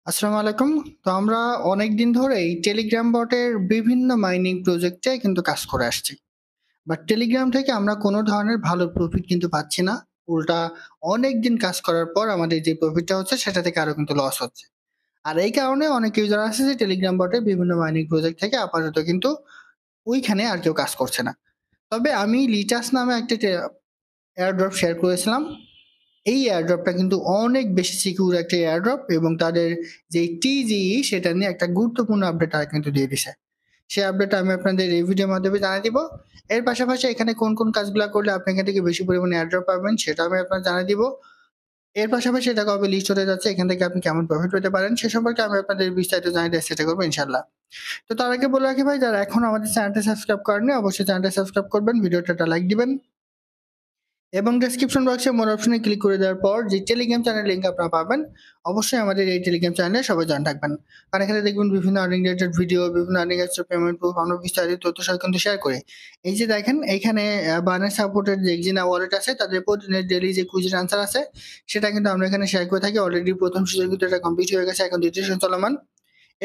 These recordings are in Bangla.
আসসালামু আলাইকুম। তো আমরা অনেকদিন ধরেই টেলিগ্রাম বটের বিভিন্ন মাইনিং প্রজেক্টে কিন্তু কাজ করে আসছি। বাট টেলিগ্রাম থেকে আমরা কোনো ধরনের ভালো প্রফিট কিন্তু পাচ্ছি না। উল্টা অনেকদিন কাজ করার পর আমাদের যে প্রফিটটা হচ্ছে সেটা থেকে আরো কিন্তু লস হচ্ছে। আর এই কারণে অনেক ইউজার আছে যে টেলিগ্রাম বটের বিভিন্ন মাইনিং প্রজেক্ট থেকে আপাতত কিন্তু ওইখানে আর কেউ কাজ করছে না। তবে আমি লিটাস নামে একটা এয়ারড্রপ শেয়ার করেছিলাম। এই এয়ারড্রপটা কিন্তু অনেক বেশি সিকিউর একটা এয়ারড্রপ এবং তাদের যে টিজিই সেটা নিয়ে একটা গুরুত্বপূর্ণ আপডেট তারা কিন্তু দিয়ে দিছে। সেই আপডেটটা আমি আপনাদের এই ভিডিওর মাধ্যমে জানিয়ে দিব। এর পাশাপাশি এখানে কোন কোন কাজগুলো করলে আপনি এখান থেকে বেশি পরিমাণে এয়ারড্রপ পাবেন সেটা আমি আপনার জানিয়ে দিব। এর পাশাপাশি এটা কবে লিস্ট হতে যাচ্ছে, এখান থেকে আপনি কেমন প্রফিট পেতে পারেন সে সম্পর্কে আমি আপনাদের বিস্তারিত জানিয়ে দেওয়ার চেষ্টা করবো ইনশাল্লাহ। তো তার আগে বলে রাখি ভাই, যারা এখন আমাদের চ্যানেলটা সাবস্ক্রাইব করেননি অবশ্যই চ্যানেলটা সাবস্ক্রাইব করবেন, ভিডিওটা লাইক দিবেন এবং ডেসক্রিপশন বক্সে মোর অপশনে ক্লিক করে দেওয়ার পর যে টেলিগ্রাম চ্যানেল লিঙ্ক আপনারা পাবেন, অবশ্যই আমাদের এই টেলিগ্রাম চ্যানেলে সবাই জয়েন থাকবেন। কারণ এখানে দেখবেন বিভিন্ন আর্নিং রিলেটেড ভিডিও, বিভিন্ন আর্নিং পেমেন্ট প্রুফ, আমরা বিস্তারিত তথ্য সহ কিন্তু শেয়ার করি। এই যে দেখেন এইখানে বায়ার সাপোর্টের যে এক্সিনা ওয়ালেট আছে তাদের প্রতিদিনের ডেইলি যে কুইজের আনসার আছে সেটা কিন্তু আমরা এখানে শেয়ার করে থাকি। অলরেডি প্রথম সিজন কিন্তু এটা কমপ্লিট হয়ে গেছে, এখন দ্বিতীয় সিজন চলমান।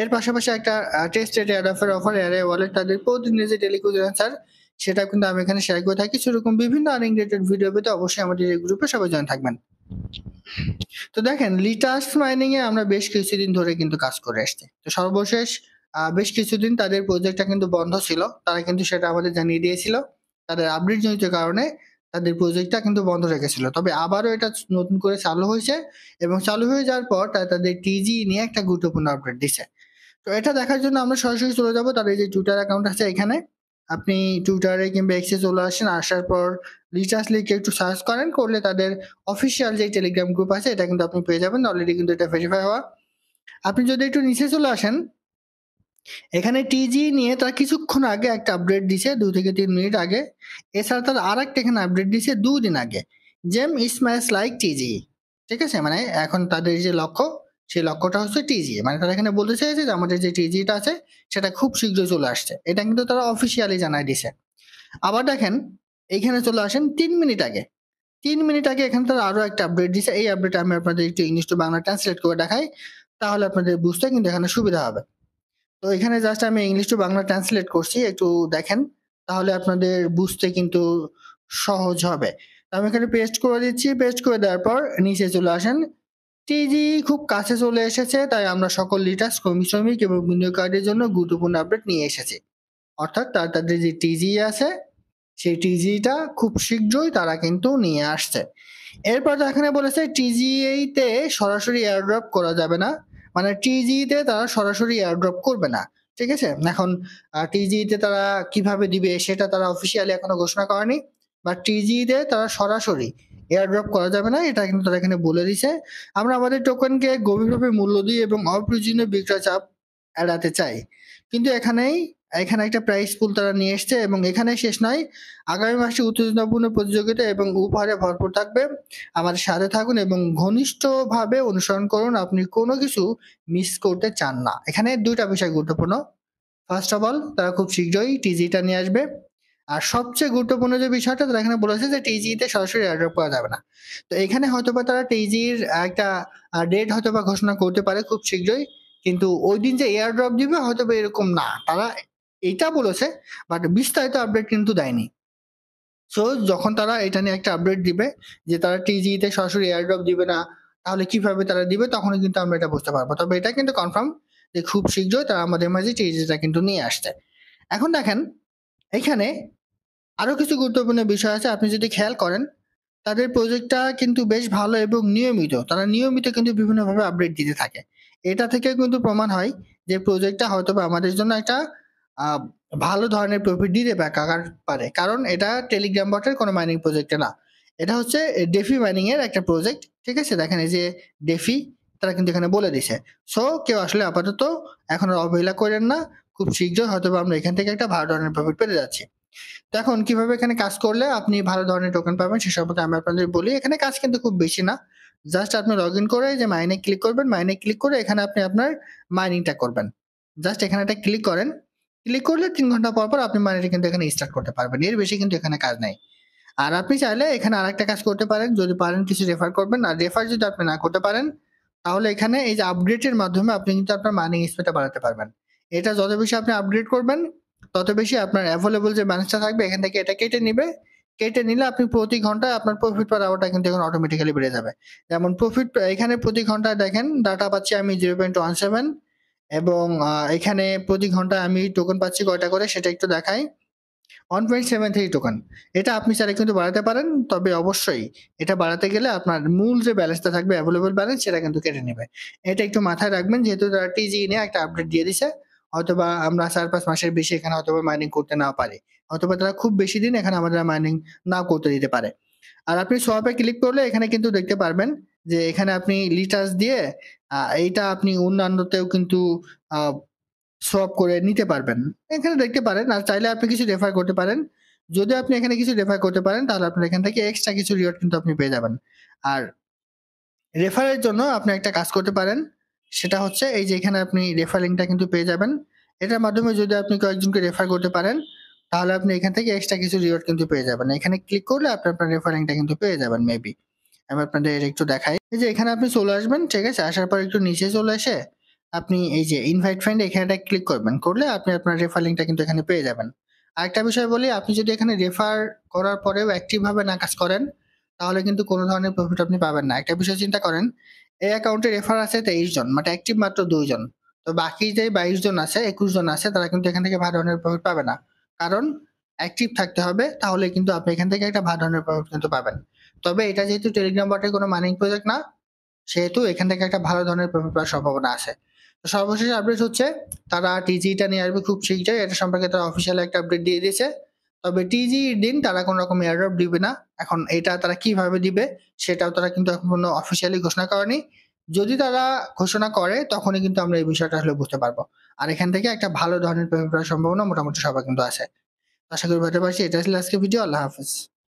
এর পাশাপাশি একটা টেস্ট রেট অফার এয়ারে ওয়ালেট তাদের প্রতিদিনের যে ডেইলি কুইজের আনসার সেটা কিন্তু আমি এখানে শেয়ার করে থাকি। সেরকম বিভিন্ন আর্নিং রিলেটেড ভিডিও পেতে অবশ্যই আমাদের এই গ্রুপে সবাই জয়েন থাকবেন। তো দেখেন লিটাস মাইনিং এ আমরা বেশ কিছুদিন ধরে কিন্তু কাজ করে আসছি। তো সর্বশেষ বেশ কিছুদিন তাদের প্রজেক্টটা কিন্তু বন্ধ ছিল, তারা কিন্তু সেটা আমাদের জানিয়ে দিয়েছিল। তাদের আপডেট জনিত কারণে তাদের প্রজেক্টটা কিন্তু বন্ধ রেখেছিল, তবে আবারও এটা নতুন করে চালু হয়েছে এবং চালু হয়ে যাওয়ার পর তারা তাদের টিজি নিয়ে একটা গুরুত্বপূর্ণ আপডেট দিছে। তো এটা দেখার জন্য আমরা সরাসরি চলে যাব তাদের যে টুইটার অ্যাকাউন্ট আছে এখানে। আপনি টুইটারে কিংবা এক্সে চলে আসেন, আসার পর রিচার্জ লিখে একটু সার্চ করেন, করলে তাদের অফিসিয়াল যে টেলিগ্রাম গ্রুপ আছে এটা কিন্তু আপনি পেয়ে যাবেন। অলরেডি কিন্তু এটা ভেরিফাই হওয়া। আপনি যদি একটু নিচে চলে আসেন, এখানে টিজি নিয়ে তারা কিছুক্ষণ আগে একটা আপডেট দিছে, 2 থেকে 3 মিনিট আগে। এছাড়া তারা আর একটা এখানে আপডেট দিছে 2 দিন আগে, জেম স্ম্যাশ লাইক টিজি। ঠিক আছে, মানে এখন তাদের যে লক্ষ্য সেই লক্ষ্যটা হচ্ছে টিজি, মানে তারা এখানে বলতে চাইছে যে আমাদের যে টিজিটা আছে সেটা খুব শীঘ্রই চলে আসছে, এটা কিন্তু তারা অফিসিয়ালি জানাই দিছে। আবার দেখেন এইখানে চলে আসেন 3 মিনিট আগে। 3 মিনিট আগে এখানে তারা আরো একটা আপডেট দিছে। এই আপডেট আমি আপনাদের একটু ইংলিশ টু বাংলা ট্রান্সলেট করে দেখাই, তাহলে আপনাদের বুঝতে কিন্তু এখানে সুবিধা হবে। তো এখানে জাস্ট আমি ইংলিশ টু বাংলা ট্রান্সলেট করছি, একটু দেখেন, তাহলে আপনাদের বুঝতে কিন্তু সহজ হবে। তো আমি এখানে পেস্ট করে দিচ্ছি, পেস্ট করে দেওয়ার পর নিচে চলে আসেন। টিজি খুব কাছে চলে এসেছে, তাই আমরা সকল লিটাস কর্মী শ্রমিক এবং বিনিয়োগকারীদের জন্য গুরুত্বপূর্ণ আপডেট নিয়ে এসেছি। অর্থাৎ তাদের যে টিজি আছে সেই টিজিটা খুব শীঘ্রই তারা কিন্তু নিয়ে আসছে। এরপর এখানে বলেছে টিজিএই তে সরাসরি এয়ারড্রপ করা যাবে না, মানে টিজি তে তারা সরাসরি এয়ারড্রপ করবে না। ঠিক আছে, এখন টিজি তে তারা কিভাবে দিবে সেটা তারা অফিসিয়ালি এখনো ঘোষণা করেনি, বাট টিজি তে তারা সরাসরি এয়ারড্রপ করা যাবে না এটা কিন্তু তারা এখানে বলে দিছে। আমরা আমাদের টোকেনকে গভীরভাবে মূল্য দিই এবং অপ্রয়োজনীয় বিক্রয় চাপ এড়াতে চাই। কিন্তু এখানে একটা প্রাইস পুল তারা নিয়ে এসছে এবং এখানে শেষ নয়। আগামী মাসে উত্তেজনাপূর্ণ প্রতিযোগিতা এবং উপহারে ভরপুর থাকবে। আমাদের সাথে থাকুন এবং ঘনিষ্ঠভাবে অনুসরণ করুন, আপনি কোনো কিছু মিস করতে চান না। এখানে 2টা বিষয় গুরুত্বপূর্ণ। ফার্স্ট অফ অল তারা খুব শীঘ্রই টিজিটা নিয়ে আসবে। আর সবচেয়ে গুরুত্বপূর্ণ যে বিষয়টা তারা এখানে বলেছে যে টিজিতে সরাসরি এয়ারড্রপ করা যাবে না। তো এখানে হয়তোবা তারা টিজির একটা ডেট হয়তোবা ঘোষণা করতে পারে খুব শীঘ্রই, কিন্তু ওই দিন যে এয়ারড্রপ দিবে হয়তোবা এরকম না। তারা এটা বলেছে, বাট বিস্তারিত আপডেট কিন্তু দেয়নি। সো যখন তারা এটা নিয়ে একটা আপডেট দিবে যে তারা টিজিতে সরাসরি এয়ারড্রপ দিবে না, তাহলে কিভাবে তারা দিবে তখনই কিন্তু আমরা এটা বুঝতে পারবো। তবে এটা কিন্তু কনফার্ম যে খুব শীঘ্রই তারা আমাদের মাঝে টিজিটা কিন্তু নিয়ে আসছে। এখন দেখেন এখানে আরো কিছু গুরুত্বপূর্ণ বিষয় আছে, আপনি যদি খেয়াল করেন তাদের প্রজেক্টটা কিন্তু বেশ ভালো এবং নিয়মিত, তারা নিয়মিত কিন্তু বিভিন্নভাবে আপডেট দিতে থাকে। এটা থেকে কিন্তু প্রমাণ হয় যে প্রজেক্টটা হয়তো বা আমাদের জন্য একটা আহ, ভালো ধরনের প্রফিট দিতে পারে, কারণ এটা টেলিগ্রাম বটের কোনো মাইনিং প্রজেক্টে না, এটা হচ্ছে ডেফি মাইনিং এর একটা প্রজেক্ট। ঠিক আছে, দেখেন এই যে ডেফি তারা কিন্তু এখানে বলে দিছে। সো কেউ আসলে আপাতত এখন আর অবহেলা করেন না, খুব শীঘ্রই হয়তো বা আমরা এখান থেকে একটা ভালো ধরনের প্রফিট পেতে যাচ্ছি। তো এখন কিভাবে এখানে কাজ করলে আপনি ভালো ধরনের টোকেন পাবেন সে সম্পর্কে আমি আপনাদের বলি। এখানে কাজ কিন্তু খুব বেশি না, জাস্ট আপনি লগ ইন করে যে মাইনে ক্লিক করবেন, মাইনে ক্লিক করে এখানে আপনি আপনার মাইনিংটা করবেন। জাস্ট এখানে একটা ক্লিক করেন, ক্লিক করলে 3 ঘন্টা পর পর আপনি মাইনিংটা কিন্তু এখানে স্টার্ট করতে পারবেন, এর বেশি কিন্তু এখানে কাজ নাই। আর আপনি চাইলে এখানে আরেকটা কাজ করতে পারেন, যদি পারেন কিছু রেফার করবেন, আর রেফার যদি আপনি না করতে পারেন তাহলে এখানে এই যে আপগ্রেডের মাধ্যমে আপনি কিন্তু আপনার মাইনিং স্পিডটা বাড়াতে পারবেন। এটা যত বেশি আপনি আপগ্রেড করবেন, তত বেশি আপনার অ্যাভেলেবল যে ব্যালেন্সটা থাকবে এখান থেকে এটা কেটে নিবে। কেটে নিলে আপনি প্রতি ঘন্টায় আপনার প্রফিট পার আওয়ারটা কিন্তু এখন অটোমেটিক্যালি বেড়ে যাবে। যেমন প্রফিট এখানে প্রতি ঘন্টায় দেখেন ডাটা পাচ্ছি আমি 0.17 এবং এখানে প্রতি ঘন্টায় আমি টোকেন পাচ্ছি কয়টা করে সেটা একটু দেখাই। 1.73 টোকেন। এটা আপনি চাইলে কিন্তু বাড়াতে পারেন। তবে অবশ্যই এটা বাড়াতে গেলে আপনার মূল যে ব্যালেন্সটা থাকবে অ্যাভেলেবল ব্যালেন্স সেটা কিন্তু কেটে নেবে। এটা একটু মাথায় রাখবেন যেহেতু তারা টিজিই নিয়ে একটা আপডেট দিয়ে দিছে। হয়তোবা আমরা ৪-৫ মাসের বেশি এখানে হয়তোবা মাইনিং করতে না পারি। অথবা তারা খুব বেশি দিন এখানে আমাদের মাইনিং নাও করতে দিতে পারে। আর আপনি সোয়াপে ক্লিক করলে এখানে কিন্তু দেখতে পারবেন যে এখানে আপনি লিটাস দিয়ে এইটা আপনি অন্যান্যতেও কিন্তু আ সোয়াপ করে নিতে পারবেন। এখানে দেখতে পারেন আর চাইলে আপনি কিছু রেফার করতে পারেন। যদি আপনি এখানে কিছু রেফার করতে পারেন তাহলে আপনার এখান থেকে এক্সট্রা কিছু রিওয়ার্ড কিন্তু আপনি পেয়ে যাবেন। আর রেফারের জন্য আপনি একটা কাজ করতে পারেন। সেটা হচ্ছে এই যে এখানে আপনি রেফার লিংকটা কিন্তু পেয়ে যাবেন। এটার মাধ্যমে যদি আপনি কয়েকজনকে রেফার করতে পারেন, তাহলে আপনি এখান থেকে এক্সট্রা কিছু রিওয়ার্ড কিন্তু পেয়ে যাবেন। এখানে ক্লিক করলে আপনি আপনার রেফার লিংকটা কিন্তু পেয়ে যাবেন মেবি। আমি আপনাদের একটু দেখাই। এই যে এখানে আপনি চলে আসবেন, ঠিক আছে? আসার পর একটু নিচে চলে এসে আপনি এই যে ইনভাইট ফ্রেন্ড এখানে একটা ক্লিক করবেন। করলে আপনি আপনার রেফার লিংকটা কিন্তু এখানে পেয়ে যাবেন। আরেকটা বিষয় বলি, আপনি যদি এখানে রেফার করার পরেও অ্যাক্টিভ ভাবে না কাজ করেন, তাহলে কিন্তু কোনো ধরনের প্রফিট আপনি পাবেন না। একটা বিষয় চিন্তা করেন, এই অ্যাকাউন্টে রেফার আছে 23 জন, মানে অ্যাক্টিভ মাত্র 2 জন। তো বাকি যে 22 জন আছে, 21 জন আছে তারা কিন্তু এখান থেকে ভালো ধরনের প্রফিট পাবে না। কারণ অ্যাক্টিভ থাকতে হবে, তাহলে কিন্তু আপনি এখান থেকে একটা ভালো ধরনের প্রফিট কিন্তু পাবেন। তবে এটা যেহেতু টেলিগ্রাম বটের কোনো মাইনিং প্রজেক্ট না, সেহেতু এখান থেকে একটা ভালো ধরনের প্রফিট পাওয়ার সম্ভাবনা আছে। তো সর্বশেষ আপডেট হচ্ছে তারা টিজিটা নিয়ে আসবে খুব শীঘ্রই। এটা সম্পর্কে তারা অফিসিয়াল একটা আপডেট দিয়ে দিয়েছে। তবে টিজি দিন তারা কোনো রকম এয়ারড্রপ দিবে না। এখন এটা তারা কিভাবে দিবে সেটাও তারা কিন্তু এখনো অফিসিয়ালি ঘোষণা করেনি। যদি তারা ঘোষণা করে তখনই কিন্তু আমরা এই বিষয়টা আসলে বুঝতে পারবো। আর এখান থেকে একটা ভালো ধরনের প্রফিট পাওয়ার সম্ভাবনা মোটামুটি সবার কিন্তু আছে। আশা করি বুঝতে পারছি। এটা ছিল আজকের ভিডিও। আল্লাহ হাফেজ।